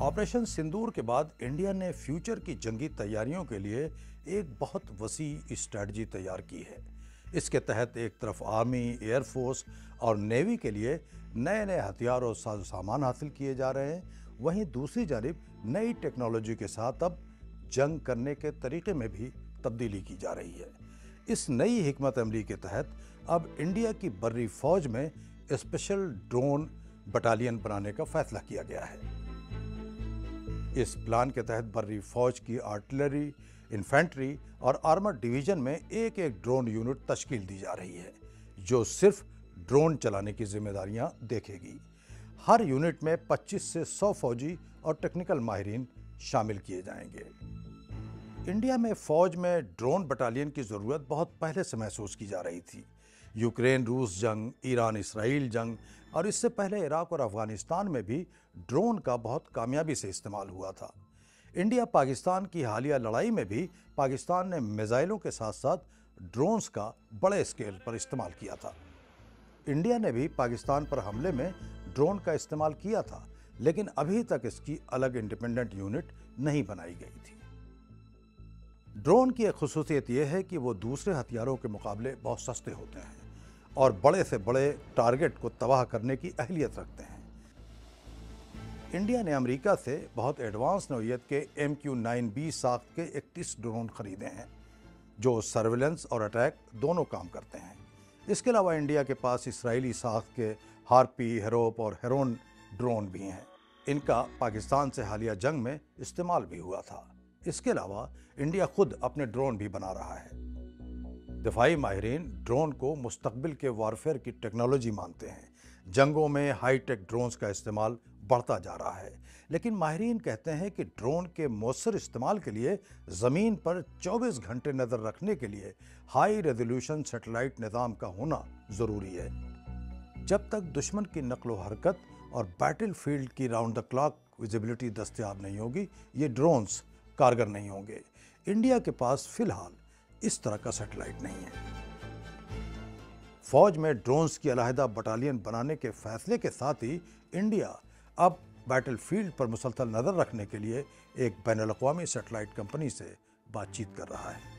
Operation सिंदूर के बाद India ने फ्यूचर की जंगी तैयारियों के लिए एक बहुत वसी स्ट्रेटजी तैयार की है। इसके तहत एक तरफ आर्मी, एयरफोर्स और नेवी के लिए नए नए हथियार और साजो सामान हासिल किए जा रहे हैं, वहीं दूसरी जानिब नई टेक्नोलॉजी के साथ अब जंग करने के तरीके में भी तब्दीली की जा रही है। इस नई हिकमत अमली के तहत अब इंडिया की बर्री फौज में स्पेशल ड्रोन बटालियन बनाने का फैसला किया गया है। इस प्लान के तहत बर्री फौज की आर्टिलरी, इन्फेंट्री और आर्मर डिवीजन में एक एक ड्रोन यूनिट तश्कील दी जा रही है, जो सिर्फ ड्रोन चलाने की जिम्मेदारियां देखेगी। हर यूनिट में 25 से 100 फौजी और टेक्निकल माहिरीन शामिल किए जाएंगे। इंडिया में फौज में ड्रोन बटालियन की जरूरत बहुत पहले से महसूस की जा रही थी। यूक्रेन रूस जंग, ईरान इसराइल जंग और इससे पहले इराक और अफगानिस्तान में भी ड्रोन का बहुत कामयाबी से इस्तेमाल हुआ था। इंडिया पाकिस्तान की हालिया लड़ाई में भी पाकिस्तान ने मिसाइलों के साथ साथ ड्रोन्स का बड़े स्केल पर इस्तेमाल किया था। इंडिया ने भी पाकिस्तान पर हमले में ड्रोन का इस्तेमाल किया था, लेकिन अभी तक इसकी अलग इंडिपेंडेंट यूनिट नहीं बनाई गई थी। ड्रोन की एक खुसूसियत यह है कि वो दूसरे हथियारों के मुकाबले बहुत सस्ते होते हैं और बड़े से बड़े टारगेट को तबाह करने की अहलियत रखते हैं। इंडिया ने अमेरिका से बहुत एडवांस नौइयत के MQ-9B साख्त के 31 ड्रोन खरीदे हैं, जो सर्विलेंस और अटैक दोनों काम करते हैं। इसके अलावा इंडिया के पास इसराइली साख्त के हार्पी, हेरोप और हेरोन ड्रोन भी हैं। इनका पाकिस्तान से हालिया जंग में इस्तेमाल भी हुआ था। इसके अलावा इंडिया खुद अपने ड्रोन भी बना रहा है। दिफाई माहिरीन ड्रोन को मुस्तकबिल के वारफेयर की टेक्नोलॉजी मानते हैं। जंगों में हाईटेक ड्रोन्स का इस्तेमाल बढ़ता जा रहा है, लेकिन माहिरीन कहते हैं कि ड्रोन के मौसर इस्तेमाल के लिए ज़मीन पर 24 घंटे नज़र रखने के लिए हाई रेजोल्यूशन सैटेलाइट निज़ाम का होना ज़रूरी है। जब तक दुश्मन की नकलो हरकत और बैटल फील्ड की राउंड द क्लॉक विजिबिलिटी दस्तयाब नहीं होगी, ये ड्रोन्स कारगर नहीं होंगे। इंडिया के पास फिलहाल इस तरह का सैटेलाइट नहीं है। फौज में ड्रोन्स की अलहदा बटालियन बनाने के फैसले के साथ ही इंडिया अब बैटल फील्ड पर मुसलसल नज़र रखने के लिए एक बैनुल अक़वामी सैटेलाइट कंपनी से बातचीत कर रहा है।